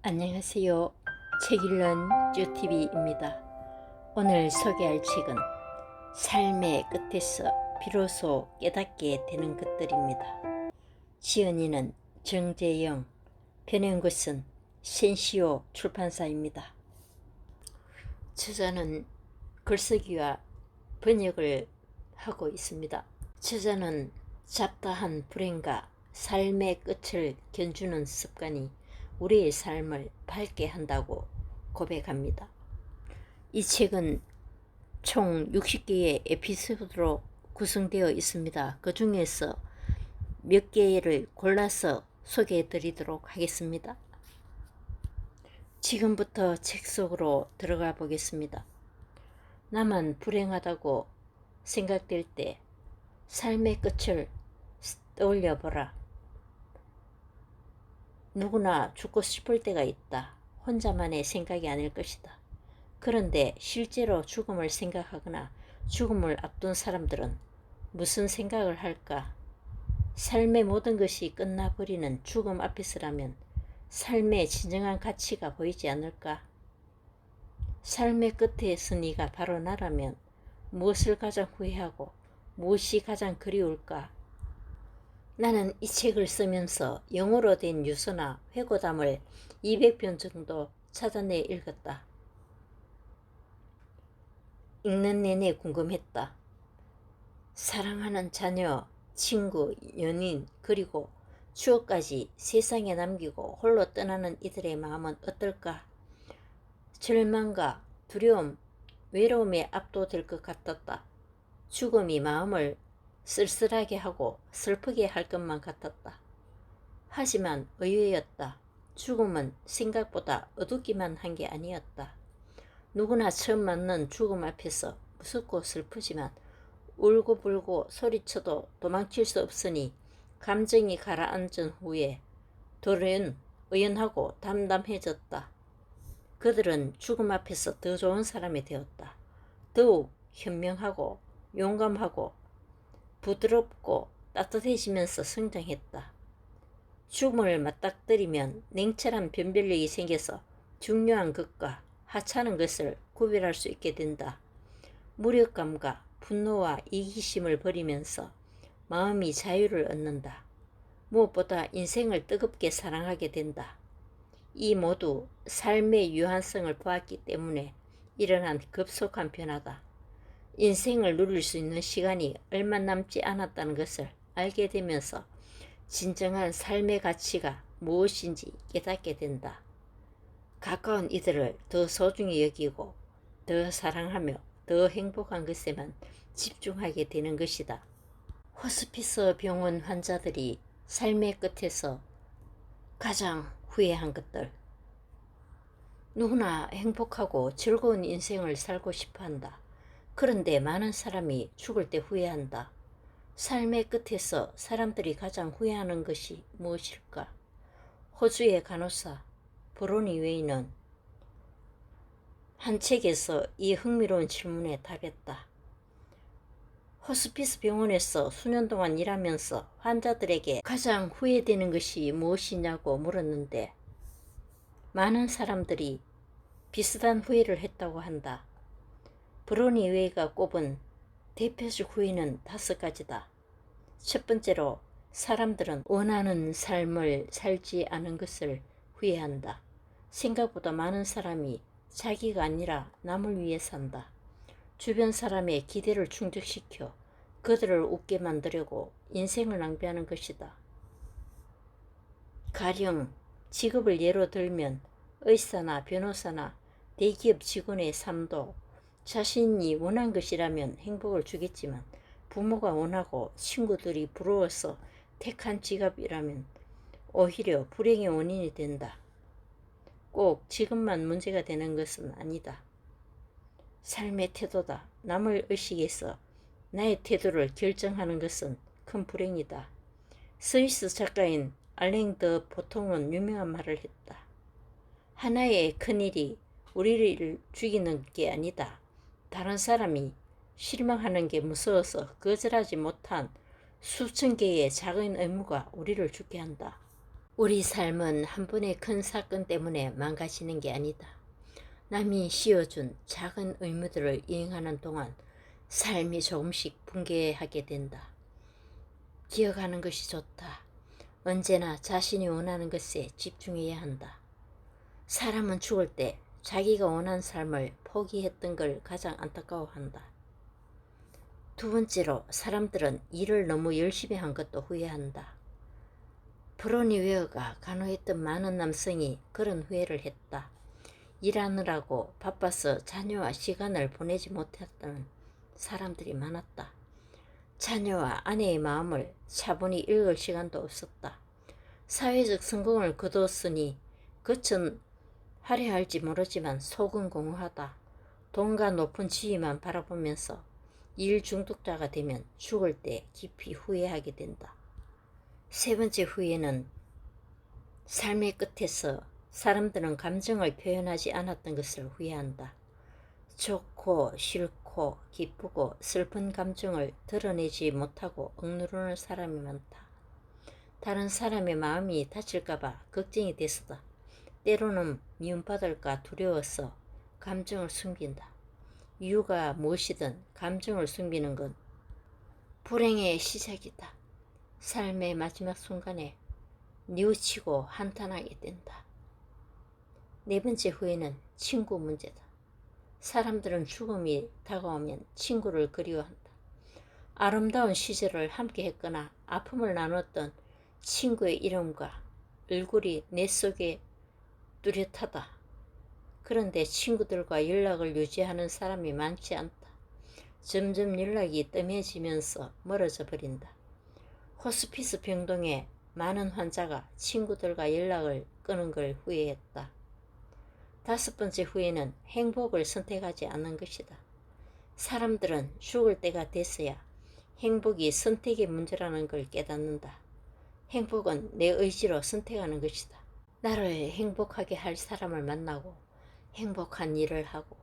안녕하세요. 책 읽는 쭈TV입니다. 오늘 소개할 책은 삶의 끝에서 비로소 깨닫게 되는 것들입니다. 지은이는 정재영, 번역은 센시오 출판사입니다. 저자는 글쓰기와 번역을 하고 있습니다. 저자는 잡다한 불행과 삶의 끝을 견주는 습관이 우리의 삶을 밝게 한다고 고백합니다. 이 책은 총 60개의 에피소드로 구성되어 있습니다. 그 중에서 몇 개를 골라서 소개해 드리도록 하겠습니다. 지금부터 책 속으로 들어가 보겠습니다. 나만 불행하다고 생각될 때 삶의 끝을 떠올려 보라. 누구나 죽고 싶을 때가 있다. 혼자만의 생각이 아닐 것이다. 그런데 실제로 죽음을 생각하거나 죽음을 앞둔 사람들은 무슨 생각을 할까? 삶의 모든 것이 끝나버리는 죽음 앞에서라면 삶의 진정한 가치가 보이지 않을까? 삶의 끝에서 네가 바로 나라면 무엇을 가장 후회하고 무엇이 가장 그리울까? 나는 이 책을 쓰면서 영어로 된 유서나 회고담을 200편 정도 찾아내 읽었다. 읽는 내내 궁금했다. 사랑하는 자녀, 친구, 연인, 그리고 추억까지 세상에 남기고 홀로 떠나는 이들의 마음은 어떨까? 절망과 두려움, 외로움에 압도될 것 같았다. 죽음이 마음을 쓸쓸하게 하고 슬프게 할 것만 같았다. 하지만 의외였다. 죽음은 생각보다 어둡기만 한 게 아니었다. 누구나 처음 만난 죽음 앞에서 무섭고 슬프지만 울고불고 소리쳐도 도망칠 수 없으니 감정이 가라앉은 후에 돌은 의연하고 담담해졌다. 그들은 죽음 앞에서 더 좋은 사람이 되었다. 더욱 현명하고 용감하고 부드럽고 따뜻해지면서 성장했다. 죽음을 맞닥뜨리면 냉철한 변별력이 생겨서 중요한 것과 하찮은 것을 구별할 수 있게 된다. 무력감과 분노와 이기심을 버리면서 마음이 자유를 얻는다. 무엇보다 인생을 뜨겁게 사랑하게 된다. 이 모두 삶의 유한성을 보았기 때문에 일어난 급속한 변화다. 인생을 누릴 수 있는 시간이 얼마 남지 않았다는 것을 알게 되면서 진정한 삶의 가치가 무엇인지 깨닫게 된다. 가까운 이들을 더 소중히 여기고 더 사랑하며 더 행복한 것에만 집중하게 되는 것이다. 호스피스 병원 환자들이 삶의 끝에서 가장 후회한 것들. 누구나 행복하고 즐거운 인생을 살고 싶어 한다. 그런데 많은 사람이 죽을 때 후회한다. 삶의 끝에서 사람들이 가장 후회하는 것이 무엇일까? 호주의 간호사 브로니 웨이는 한 책에서 이 흥미로운 질문에 답했다. 호스피스 병원에서 수년 동안 일하면서 환자들에게 가장 후회되는 것이 무엇이냐고 물었는데 많은 사람들이 비슷한 후회를 했다고 한다. 브로니 웨이가 꼽은 대표적 후회는 5가지다. 첫 번째로 사람들은 원하는 삶을 살지 않은 것을 후회한다. 생각보다 많은 사람이 자기가 아니라 남을 위해 산다. 주변 사람의 기대를 충족시켜 그들을 웃게 만들려고 인생을 낭비하는 것이다. 가령 직업을 예로 들면 의사나 변호사나 대기업 직원의 삶도 자신이 원한 것이라면 행복을 주겠지만 부모가 원하고 친구들이 부러워서 택한 직업이라면 오히려 불행의 원인이 된다. 꼭 지금만 문제가 되는 것은 아니다. 삶의 태도다. 남을 의식해서 나의 태도를 결정하는 것은 큰 불행이다. 스위스 작가인 알랭 더 보통은 유명한 말을 했다. 하나의 큰일이 우리를 죽이는 게 아니다. 다른 사람이 실망하는 게 무서워서 거절하지 못한 수천 개의 작은 의무가 우리를 죽게 한다. 우리 삶은 한 번의 큰 사건 때문에 망가지는 게 아니다. 남이 씌워준 작은 의무들을 이행하는 동안 삶이 조금씩 붕괴하게 된다. 기억하는 것이 좋다. 언제나 자신이 원하는 것에 집중해야 한다. 사람은 죽을 때 자기가 원하는 삶을 포기했던 걸 가장 안타까워한다. 두 번째로, 사람들은 일을 너무 열심히 한 것도 후회한다. 브로니 웨어가 간호했던 많은 남성이 그런 후회를 했다. 일하느라고 바빠서 자녀와 시간을 보내지 못했던 사람들이 많았다. 자녀와 아내의 마음을 차분히 읽을 시간도 없었다. 사회적 성공을 거두었으니 겉은 화려할지 모르지만 속은 공허하다. 돈과 높은 지위만 바라보면서 일 중독자가 되면 죽을 때 깊이 후회하게 된다. 세 번째 후회는 삶의 끝에서 사람들은 감정을 표현하지 않았던 것을 후회한다. 좋고 싫고 기쁘고 슬픈 감정을 드러내지 못하고 억누르는 사람이 많다. 다른 사람의 마음이 다칠까봐 걱정이 돼서다. 때로는 미움받을까 두려워서 감정을 숨긴다. 이유가 무엇이든 감정을 숨기는 건 불행의 시작이다. 삶의 마지막 순간에 뉘우치고 한탄하게 된다. 네 번째 후회는 친구 문제다. 사람들은 죽음이 다가오면 친구를 그리워한다. 아름다운 시절을 함께 했거나 아픔을 나눴던 친구의 이름과 얼굴이 내 속에 뚜렷하다. 그런데 친구들과 연락을 유지하는 사람이 많지 않다. 점점 연락이 뜸해지면서 멀어져 버린다. 호스피스 병동에 많은 환자가 친구들과 연락을 끊은 걸 후회했다. 다섯 번째 후회는 행복을 선택하지 않는 것이다. 사람들은 죽을 때가 됐어야 행복이 선택의 문제라는 걸 깨닫는다. 행복은 내 의지로 선택하는 것이다. 나를 행복하게 할 사람을 만나고 행복한 일을 하고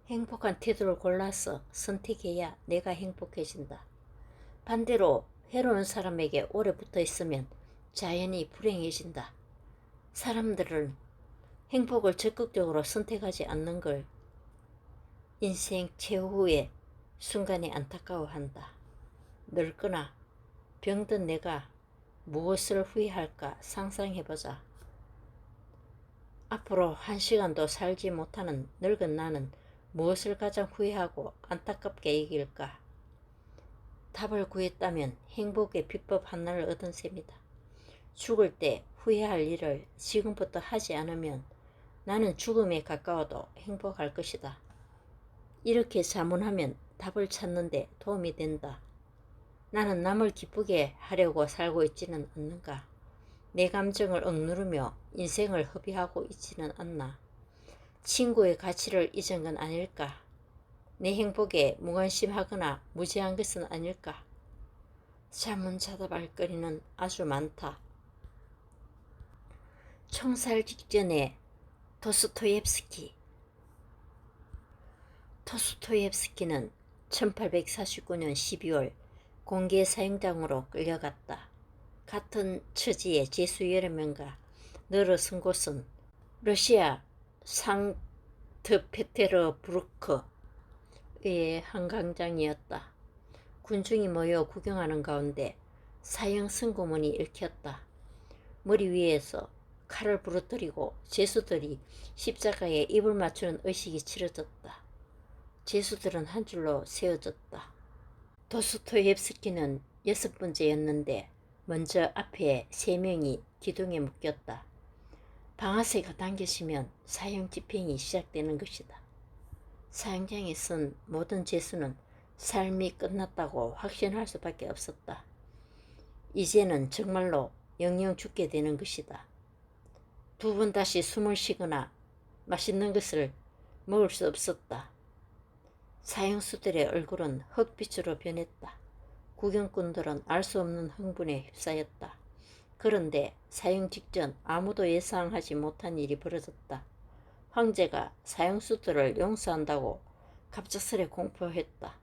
행복한 태도를 골라서 선택해야 내가 행복해진다. 반대로 해로운 사람에게 오래 붙어 있으면 자연히 불행해진다. 사람들은 행복을 적극적으로 선택하지 않는 걸 인생 최후의 순간에 안타까워한다. 늙거나 병든 내가 무엇을 후회할까 상상해보자. 앞으로 한 시간도 살지 못하는 늙은 나는 무엇을 가장 후회하고 안타깝게 여길까? 답을 구했다면 행복의 비법 하나를 얻은 셈이다. 죽을 때 후회할 일을 지금부터 하지 않으면 나는 죽음에 가까워도 행복할 것이다. 이렇게 자문하면 답을 찾는데 도움이 된다. 나는 남을 기쁘게 하려고 살고 있지는 않는가? 내 감정을 억누르며 인생을 허비하고 있지는 않나? 친구의 가치를 잊은 건 아닐까? 내 행복에 무관심하거나 무지한 것은 아닐까? 자문자답할 거리는 아주 많다. 총살 직전에 토스토옙스키는 1849년 12월 공개 사형장으로 끌려갔다. 같은 처지의 죄수 여러 명과 늘어선 곳은 러시아 상트페테르부르크의 한강장이었다. 군중이 모여 구경하는 가운데 사형 선고문이 읽혔다. 머리 위에서 칼을 부러뜨리고 죄수들이 십자가에 입을 맞추는 의식이 치러졌다. 죄수들은 한 줄로 세워졌다. 도스토옙스키는 6번째였는데 먼저 앞에 3명이 기둥에 묶였다. 방아쇠가 당겨지면 사형 집행이 시작되는 것이다. 사형장에 선 모든 죄수는 삶이 끝났다고 확신할 수밖에 없었다. 이제는 정말로 영영 죽게 되는 것이다. 두 번 다시 숨을 쉬거나 맛있는 것을 먹을 수 없었다. 사형수들의 얼굴은 흙빛으로 변했다. 구경꾼들은 알 수 없는 흥분에 휩싸였다. 그런데 사형 직전 아무도 예상하지 못한 일이 벌어졌다. 황제가 사형수들을 용서한다고 갑작스레 공포했다.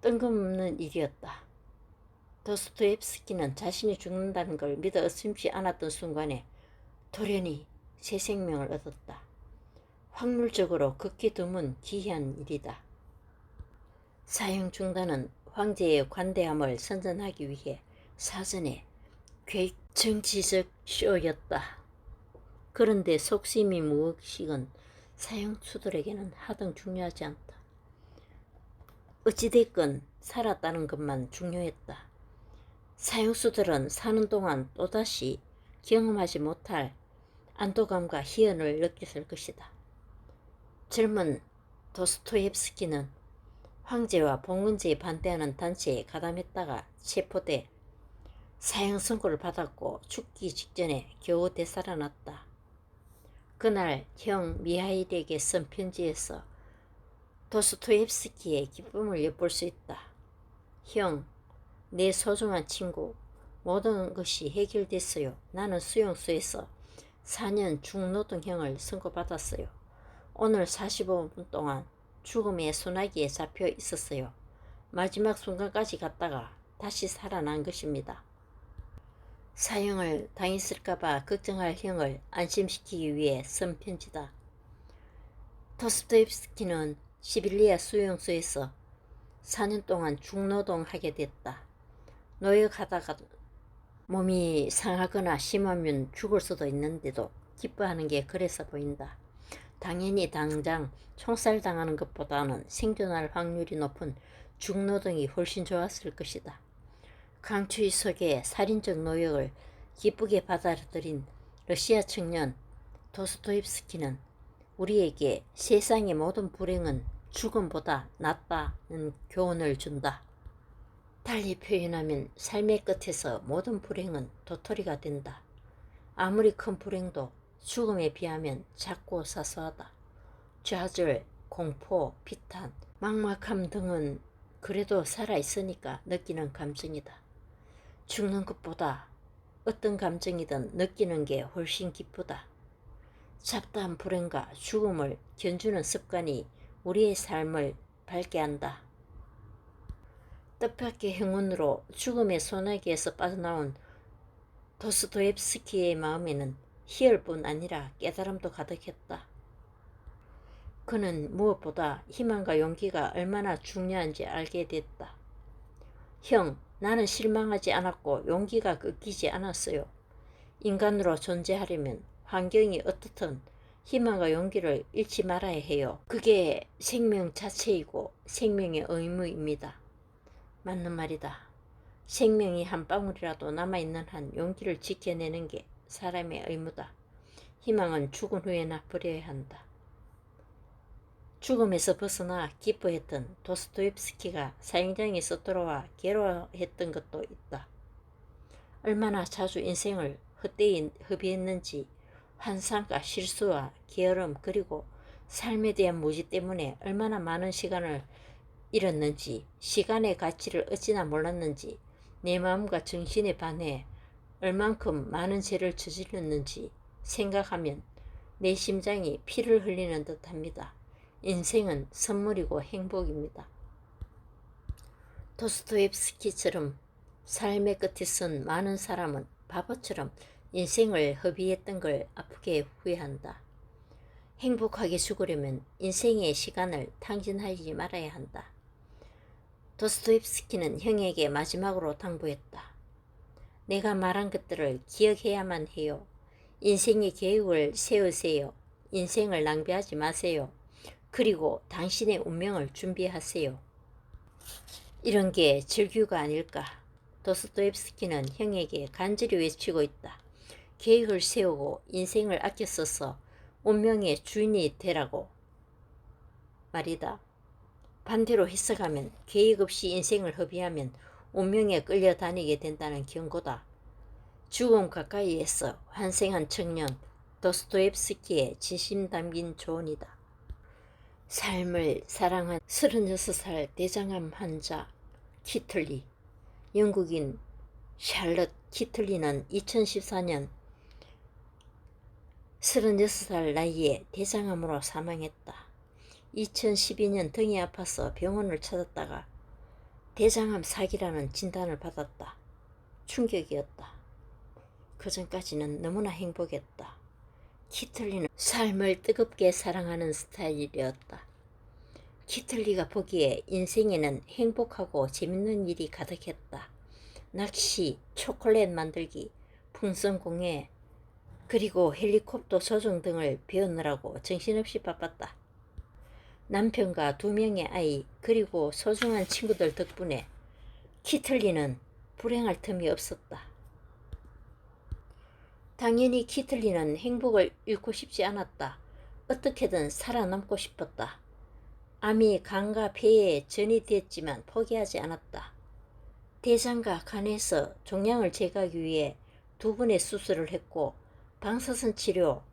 뜬금없는 일이었다. 도스토옙스키는 자신이 죽는다는 걸 믿어 의심치 않았던 순간에 돌연히 새 생명을 얻었다. 확률적으로 극히 드문 기이한 일이다. 사형 중단은 황제의 관대함을 선전하기 위해 사전에 계획 정치적 쇼였다. 그런데 속심이 무엇이건 사형수들에게는 하등 중요하지 않다. 어찌됐건 살았다는 것만 중요했다. 사형수들은 사는 동안 또다시 경험하지 못할 안도감과 희연을 느꼈을 것이다. 젊은 도스토옙스키는 황제와 봉건제에 반대하는 단체에 가담했다가 체포돼 사형 선고를 받았고 죽기 직전에 겨우 되살아났다. 그날 형 미하일에게 쓴 편지에서 도스토옙스키의 기쁨을 엿볼 수 있다. 형, 내 소중한 친구, 모든 것이 해결됐어요. 나는 수용소에서 4년 중노동형을 선고받았어요. 오늘 45분 동안 죽음의 소나기에 잡혀 있었어요. 마지막 순간까지 갔다가 다시 살아난 것입니다. 사형을 당했을까봐 걱정할 형을 안심시키기 위해 쓴 편지다. 도스토옙스키는 시빌리아 수용소에서 4년 동안 중노동하게 됐다. 노역하다가 몸이 상하거나 심하면 죽을 수도 있는데도 기뻐하는 게 그래서 보인다. 당연히 당장 총살당하는 것보다는 생존할 확률이 높은 중노동이 훨씬 좋았을 것이다. 강추위 속에 살인적 노역을 기쁘게 받아들인 러시아 청년 도스토옙스키는 우리에게 세상의 모든 불행은 죽음보다 낫다는 교훈을 준다. 달리 표현하면 삶의 끝에서 모든 불행은 도토리가 된다. 아무리 큰 불행도 죽음에 비하면 작고 사소하다. 좌절, 공포, 비탄, 막막함 등은 그래도 살아있으니까 느끼는 감정이다. 죽는 것보다 어떤 감정이든 느끼는 게 훨씬 기쁘다. 잡다한 불행과 죽음을 견주는 습관이 우리의 삶을 밝게 한다. 뜻밖의 행운으로 죽음의 소나기에서 빠져나온 도스토옙스키의 마음에는 희열뿐 아니라 깨달음도 가득했다. 그는 무엇보다 희망과 용기가 얼마나 중요한지 알게 됐다. 형, 나는 실망하지 않았고 용기가 꺾이지 않았어요. 인간으로 존재하려면 환경이 어떻든 희망과 용기를 잃지 말아야 해요. 그게 생명 자체이고 생명의 의무입니다. 맞는 말이다. 생명이 한 방울이라도 남아있는 한 용기를 지켜내는 게 사람의 의무다. 희망은 죽은 후에나 버려야 한다. 죽음에서 벗어나 기뻐했던 도스토옙스키가 사형장에서 돌아와 괴로워했던 것도 있다. 얼마나 자주 인생을 헛되이 허비했는지, 환상과 실수와 게으름 그리고 삶에 대한 무지 때문에 얼마나 많은 시간을 잃었는지, 시간의 가치를 어찌나 몰랐는지, 내 마음과 정신에 반해 얼만큼 많은 죄를 저질렀는지 생각하면 내 심장이 피를 흘리는 듯합니다. 인생은 선물이고 행복입니다. 도스토옙스키처럼 삶의 끝에 선 많은 사람은 바보처럼 인생을 허비했던 걸 아프게 후회한다. 행복하게 죽으려면 인생의 시간을 탕진하지 말아야 한다. 도스토옙스키는 형에게 마지막으로 당부했다. 내가 말한 것들을 기억해야만 해요. 인생의 계획을 세우세요. 인생을 낭비하지 마세요. 그리고 당신의 운명을 준비하세요. 이런 게 절규가 아닐까. 도스토옙스키는 형에게 간절히 외치고 있다. 계획을 세우고 인생을 아껴 써서 운명의 주인이 되라고 말이다. 반대로 해석하면 계획 없이 인생을 허비하면 운명에 끌려다니게 된다는 경고다. 죽음 가까이에서 환생한 청년 도스토옙스키의 진심 담긴 조언이다. 삶을 사랑한 36살 대장암 환자 키틀리. 영국인 샬럿 키틀리는 2014년 36살 나이에 대장암으로 사망했다. 2012년 등이 아파서 병원을 찾았다가 대장암 사기라는 진단을 받았다. 충격이었다. 그전까지는 너무나 행복했다. 키틀리는 삶을 뜨겁게 사랑하는 스타일이었다. 키틀리가 보기에 인생에는 행복하고 재밌는 일이 가득했다. 낚시, 초콜릿 만들기, 풍선공예, 그리고 헬리콥터 조종 등을 배우느라고 정신없이 바빴다. 남편과 2명의 아이 그리고 소중한 친구들 덕분에 키틀리는 불행할 틈이 없었다. 당연히 키틀리는 행복을 잃고 싶지 않았다. 어떻게든 살아남고 싶었다. 암이 간과 폐에 전이됐지만 포기하지 않았다. 대장과 간에서 종양을 제거하기 위해 2번의 수술을 했고 방사선 치료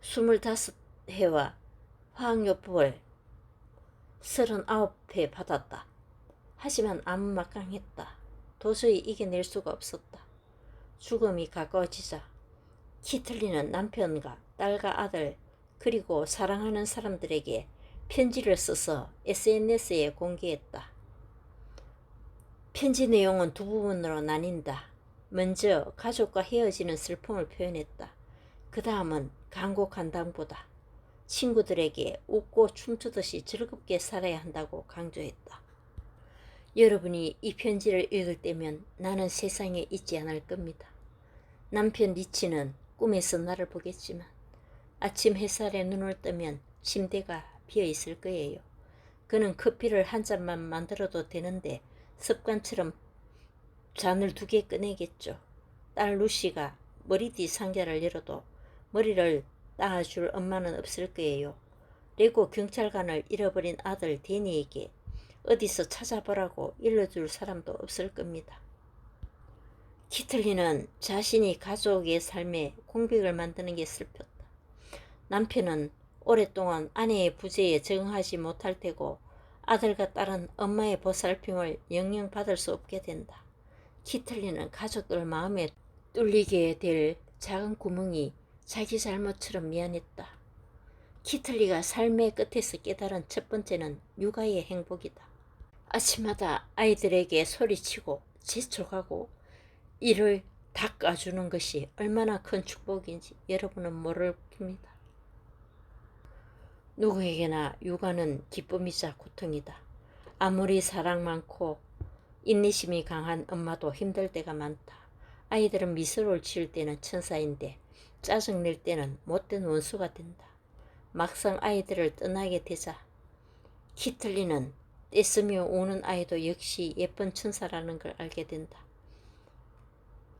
25회와 화학요법을 39회 받았다. 하지만 암은 막강했다. 도저히 이겨낼 수가 없었다. 죽음이 가까워지자 키틀리는 남편과 딸과 아들 그리고 사랑하는 사람들에게 편지를 써서 SNS에 공개했다. 편지 내용은 2부분으로 나뉜다. 먼저 가족과 헤어지는 슬픔을 표현했다. 그 다음은 간곡한당보다 친구들에게 웃고 춤추듯이 즐겁게 살아야 한다고 강조했다. 여러분이 이 편지를 읽을 때면 나는 세상에 있지 않을 겁니다. 남편 리치는 꿈에서 나를 보겠지만 아침 햇살에 눈을 뜨면 침대가 비어있을 거예요. 그는 커피를 한 잔만 만들어도 되는데 습관처럼 잔을 2개 꺼내겠죠. 딸 루시가 머리뒤 상자를 열어도 머리를 따줄 엄마는 없을 거예요. 레고 경찰관을 잃어버린 아들 데니에게 어디서 찾아보라고 일러줄 사람도 없을 겁니다. 키틀리는 자신이 가족의 삶에 공백을 만드는 게 슬펐다. 남편은 오랫동안 아내의 부재에 적응하지 못할 테고 아들과 딸은 엄마의 보살핌을 영영 받을 수 없게 된다. 키틀리는 가족들 마음에 뚫리게 될 작은 구멍이 자기 잘못처럼 미안했다. 키틀리가 삶의 끝에서 깨달은 첫 번째는 육아의 행복이다. 아침마다 아이들에게 소리치고 재촉하고 이를 닦아주는 것이 얼마나 큰 축복인지 여러분은 모를 겁니다. 누구에게나 육아는 기쁨이자 고통이다. 아무리 사랑 많고 인내심이 강한 엄마도 힘들 때가 많다. 아이들은 미소를 지을 때는 천사인데 짜증낼 때는 못된 원수가 된다. 막상 아이들을 떠나게 되자 키틀리는 떼쓰며 우는 아이도 역시 예쁜 천사라는 걸 알게 된다.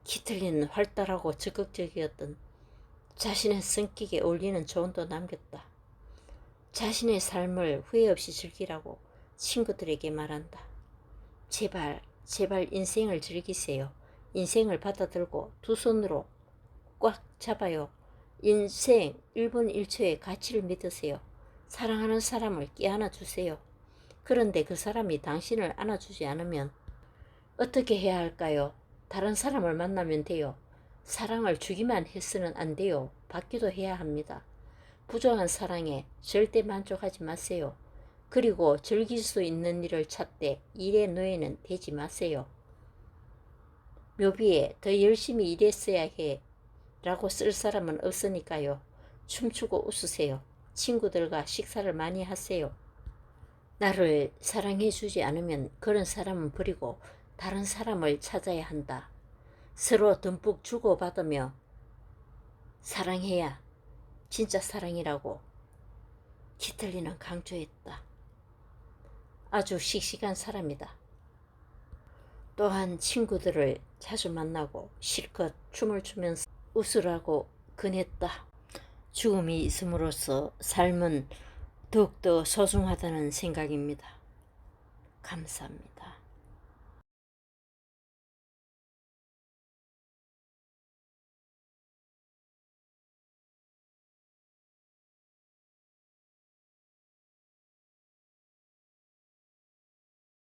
키틀리는 활달하고 적극적이었던 자신의 성격에 어울리는 조언도 남겼다. 자신의 삶을 후회 없이 즐기라고 친구들에게 말한다. 제발 인생을 즐기세요. 인생을 받아들고 2 손으로 꽉 잡아요. 인생 1분 1초의 가치를 믿으세요. 사랑하는 사람을 껴안아 주세요. 그런데 그 사람이 당신을 안아주지 않으면 어떻게 해야 할까요? 다른 사람을 만나면 돼요. 사랑을 주기만 해서는 안 돼요. 받기도 해야 합니다. 부족한 사랑에 절대 만족하지 마세요. 그리고 즐길 수 있는 일을 찾되 일의 노예는 되지 마세요. 묘비에 더 열심히 일했어야 해 라고 쓸 사람은 없으니까요. 춤추고 웃으세요. 친구들과 식사를 많이 하세요. 나를 사랑해주지 않으면 그런 사람은 버리고 다른 사람을 찾아야 한다. 서로 듬뿍 주고받으며 사랑해야 진짜 사랑이라고 키틀리는 강조했다. 아주 씩씩한 사람이다. 또한 친구들을 자주 만나고 실컷 춤을 추면서 웃으라고 권했다. 죽음이 있음으로써 삶은 더욱더 소중하다는 생각입니다. 감사합니다.